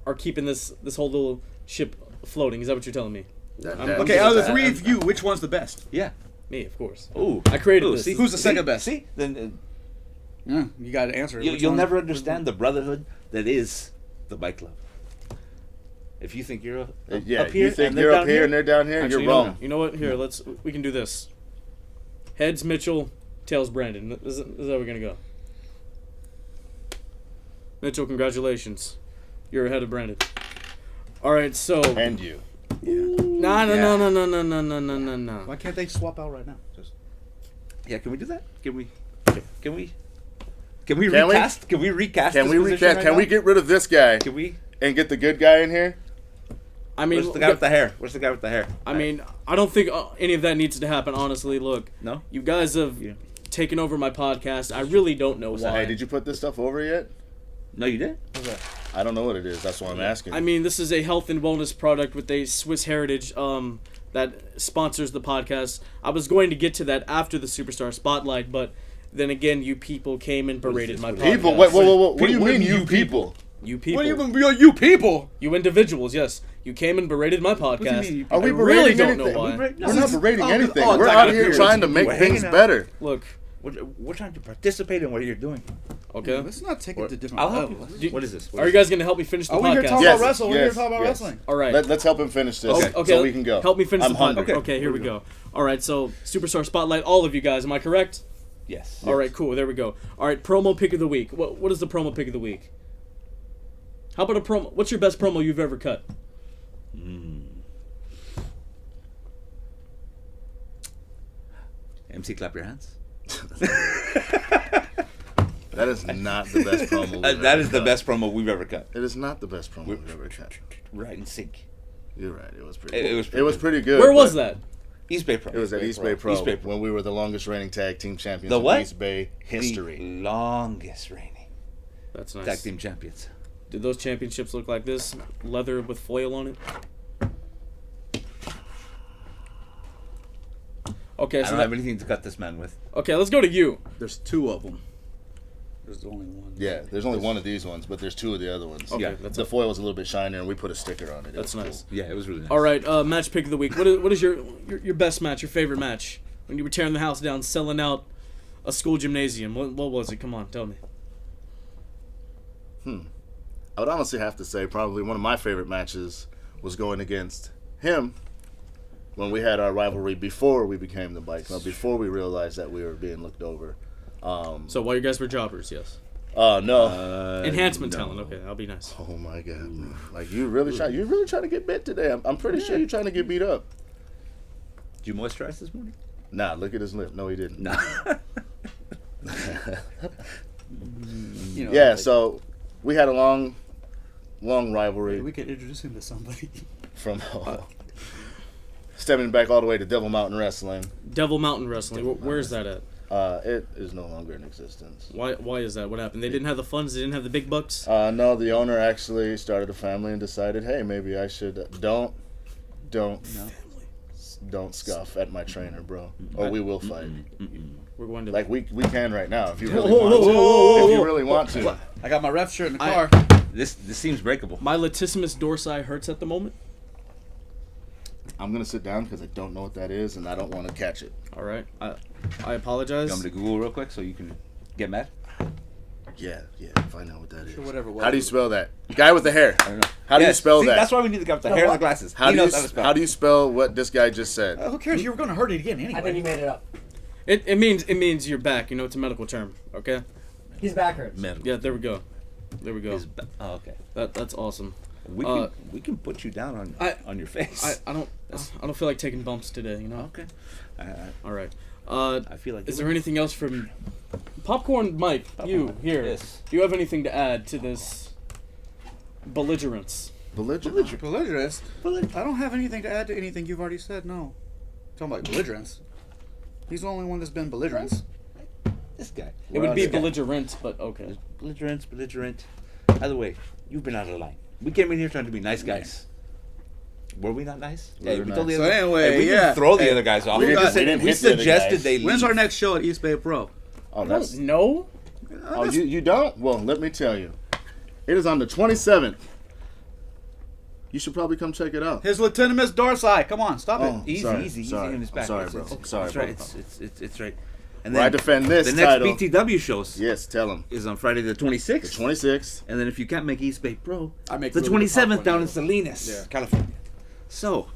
are keeping this whole little ship floating. Is that what you're telling me? Okay, out of the three of you, which one's the best? Yeah. Me, of course. Ooh. I created this. See? Who's the second best? See? Then Yeah, you got to answer. Which you'll one? never understand the brotherhood that is the bike club. If you think you're up Yeah, here you think and they're you're up down here and they're down here, Actually, you're wrong. You know what? Here, we can do this. Heads Mitchell, tails Brandon. Is that where we're gonna go? Mitchell, congratulations. You're ahead of Brandon. All right, so And you. no. Why can't they swap out right now? Yeah, can we do that? Can we Can we? recast? Can we recast? Can this we position recast? right Can now? we get rid of this guy Can we? and get the good guy in here? I mean, Where's the guy with the hair? Where's the guy with the hair? I mean, I don't think any of that needs to happen. Honestly, look, No? you guys have taken over my podcast. I really don't know why. Hey, did you put this stuff over yet? No, you didn't. I don't know what it is. That's why I'm asking. I mean, this is a health and wellness product with a Swiss heritage that sponsors the podcast. I was going to get to that after the Superstar Spotlight, but then again, you people came and berated my podcast. people, wait, whoa. What do you mean, you people? You people. What do you mean, you people? You individuals, yes. You came and berated my podcast. mean, you Are we I really berating don't know anything? why. We're not berating anything. oh, We're it's out like here a trying to make We're things hanging out. better. Look, We're trying to participate in what you're doing. okay. Let's not take it to different I'll help levels. you. What is this? Are you guys going to help me finish the Are we here podcast? talking Yes, about wrestling? We're here yes, talking about yes. wrestling. All right. Let's help him finish this Okay, so we can go. Help me finish I'm the podcast. hungry. Okay, here we go. All right, so Superstar Spotlight, all of you guys. Am I correct? Yes. All right, cool. There we go. All right, promo pick of the week. What is the promo pick of the week? How about a promo? What's your best promo you've ever cut? MC, clap your hands. That is not the best promo. That is the best promo we've ever cut. It is not the best promo we've ever cut. Right in sync. You're right. It was pretty. It was pretty pretty good. Where was but that? East Bay Pro. It was at East Bay Pro East Bay Pro. when we were the longest reigning tag team champions The in what? East Bay history. The longest reigning That's nice. tag team champions. Did those championships look like this? Leather with foil on it? Okay, I so don't have anything to cut this man with. okay, let's go to you. There's two of them. There's only one. Yeah, there's only one of these ones, but there's two of the other ones. Okay, Yeah. that's The foil was a little bit shinier, and we put a sticker on it. It that's was nice. Yeah, it was really nice. All right, match pick of the week. What is your best match? Your favorite match? When you were tearing the house down, selling out a school gymnasium. What was it? Come on, tell me. I would honestly have to say probably one of my favorite matches was going against him when we had our rivalry before we became the Bike Club, before we realized that we were being looked over. So while you guys were jobbers, yes. No. Enhancement no. talent. Okay, I'll be nice. Oh my God, bro. Like you're really trying to get bit today. I'm pretty sure you're trying to get beat up. Did you moisturize this morning? Nah, look at his lip. No, he didn't. No. Yeah, like- so we had a long rivalry We could introduce him to somebody. from stemming back all the way to Devil Mountain Wrestling. Devil Mountain Wrestling. Where's that at? It is no longer in existence. Why is that? What happened? They didn't have the funds. They didn't have the big bucks. No, the owner actually started a family and decided, hey, maybe I should don't scoff at my trainer, bro, or we will fight. We're going to Like we can right now if you really want to. If you really want to. I got my ref shirt in the car. This seems breakable. My latissimus dorsi hurts at the moment. I'm gonna sit down because I don't know what that is and I don't want to catch it. All right. I apologize. You want me to Google real quick so you can get mad? Yeah, find out what that is. Whatever. How do you spell that? Guy with the hair. I don't know. How do you spell See, that? That's why we need the guy with the hair and the glasses. How He do you knows how to spell. how do you spell what this guy just said? Who cares? You were going to hurt it again anyway. I think he made it up. It means your back. You know, it's a medical term. Okay. His back hurts. Medical. Yeah. There we go. Oh, okay. That's awesome. We can put you down on your face. I don't feel like taking bumps today. You know. Okay. All right. I feel like. Is there anything else from Popcorn Mike? You here? Yes. Do you have anything to add to this belligerence? Belligerence? I don't have anything to add to anything you've already said, no. Talking about belligerence. He's the only one that's been belligerent. This guy. It would be This guy. belligerent, but okay. Belligerent. By the way, you've been out of line. We came in here trying to be nice guys. Were we not nice? We were we told the nice. other, So anyway, we yeah. didn't throw the other guys off. we We, didn't- just we said, didn't we hit the other suggested guys. they leave. When's our next show at East Bay Pro? Oh, that's No. oh you don't? Well, let me tell you, it is on the 27th. You should probably come check it out. His latissimus dorsi. Come on, stop Oh, it. Easy on his back. Sorry, bro. It's Sorry, right. bro. It's right. And Where I defend this the next title. BTW shows Yes, tell him. is on Friday the 26th. The 26th. And then if you can't make East Bay Pro, I make the really good 27th popcorn down in now. Salinas, Yeah. California. So,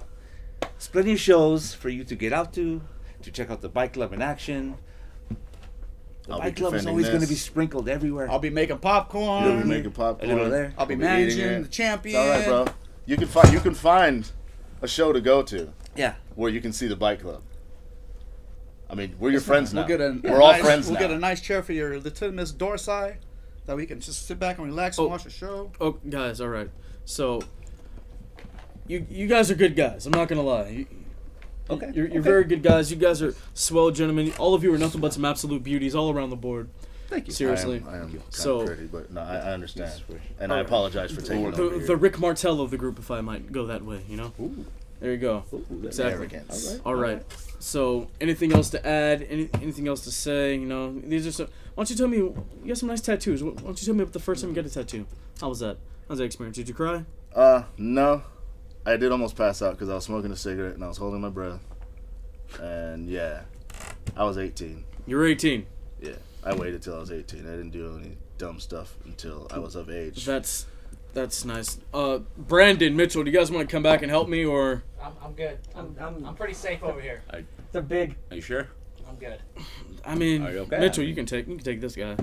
there's plenty of shows for you to get out to check out the bike club in action. The I'll be bike club is defending always going to this. be sprinkled everywhere. I'll be making You'll popcorn. be making popcorn. A little there. I'll be We'll managing eating it. the champion. It's all right, bro. You can find a show to go to Yeah. where you can see the bike club. I mean, we're your friends now. We'll get a We're all nice, friends We'll now. get a nice chair for your latissimus dorsi that we can just sit back and relax and watch the show. Oh, guys, all right. So, you guys are good guys. I'm not gonna lie. Okay. You're very good guys. You guys are swell gentlemen. All of you are nothing but some absolute beauties all around the board. Thank you. Seriously. I am kind So- of pretty, but no, I understand. Yes, And I apologize for taking over The here. Rick Martel of the group, if I might go that way, you know. There you go. Exactly. Arrogance. All right. So, anything else to add? Anything else to say? You know, these are so. Why don't you tell me? You got some nice tattoos. Why don't you tell me about the first time you got a tattoo? How was that? How's that experience? Did you cry? No. I did almost pass out because I was smoking a cigarette and I was holding my breath. And yeah, I was 18. You were 18. Yeah, I waited till I was 18. I didn't do any dumb stuff until I was of age. That's nice. Brandon Mitchell, do you guys want to come back and help me, or? I'm good. I'm pretty safe over here. They're big. Are you sure? I'm good. I mean, Are you okay? Mitchell, I mean- you can take this guy.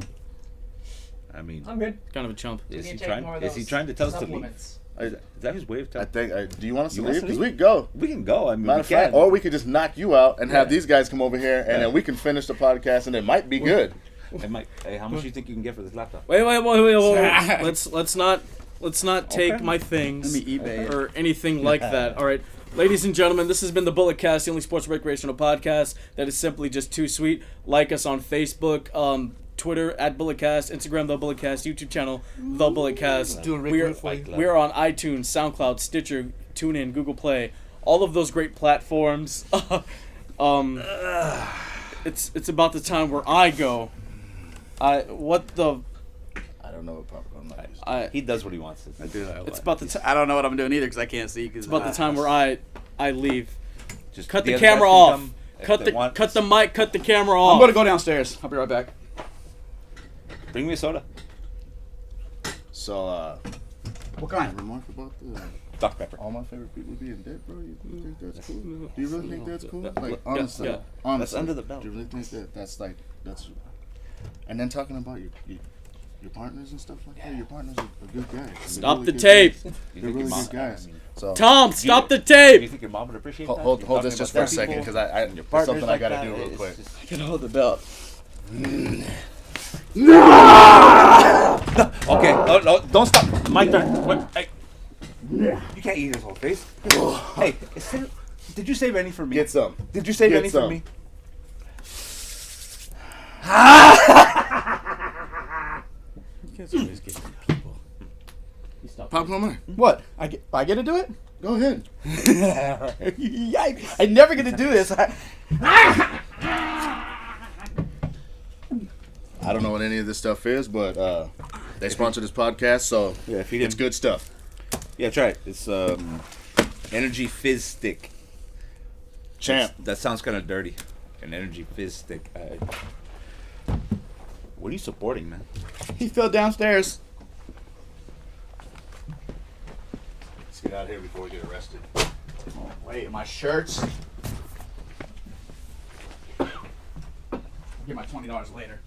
I mean, I'm good. Kind of a chump. is You he can take trying? more of Is he those trying to tell us to leave? supplements. Is that his way of I telling? think. Do you want us to You want leave? us to Because leave? we can go. We can go. I mean, Matter we of fact, can. or we could just knock you out and have Yeah. these guys come over here, and then we can finish the podcast, and it might be good. Hey, Mike, hey, how much do you think you can get for this laptop? Wait. Let's not take Okay. my things Let me eBay it. or anything like that. All right. Ladies and gentlemen, this has been the Bullet Cast, the only sports recreational podcast that is simply just too sweet. Like us on Facebook, Twitter at BulletCast, Instagram The BulletCast, YouTube channel The BulletCast. Doing Rick We are, Rude for you. we are on iTunes, SoundCloud, Stitcher, TuneIn, Google Play, all of those great platforms. It's about the time where I go. I don't know what popcorn might is. He does what he wants. I do. It's about the I don't know what I'm doing either because I can't see. It's about the time where I leave. Just Cut the other guys camera can off. come if Cut they the want. cut the mic. Cut the camera off. I'm gonna go downstairs. I'll be right back. Bring me a soda. So, What kind? remark about the Dr. Pepper. all my favorite people being dead, bro. You think that's cool? Do you really think that's cool? Yeah, Like, yeah, honestly, yeah. honestly, That's under the belt. Do you really think that's like that's? And then talking about your partners and stuff like that. Your partners are good guys. They're Stop really the good tape. guys. You They're think really your mom? good guys. So Tom, stop the Do you tape. think your mom would appreciate that? hold You're this talking just for a about dead second people because I and your there's partners something I like gotta that. do real It's quick. just- I can hold the belt. Okay, no, don't stop. My turn. What? Hey. You can't eat his whole face. Hey, did you save any for me? Get some. Did you save Get any some. for me? You guys always give people. Popcorn Mike. What? I get to do it? Go ahead. I never get to do this. I don't know what any of this stuff is, but they sponsor this podcast, so Yeah, feed it's him. good stuff. Yeah, try it. It's energy fizz stick. Champ. That sounds kind of dirty. An energy fizz stick. What are you supporting, man? He fell downstairs. Let's get out of here before we get arrested. Oh, wait, my shirts. I'll get my $20 later.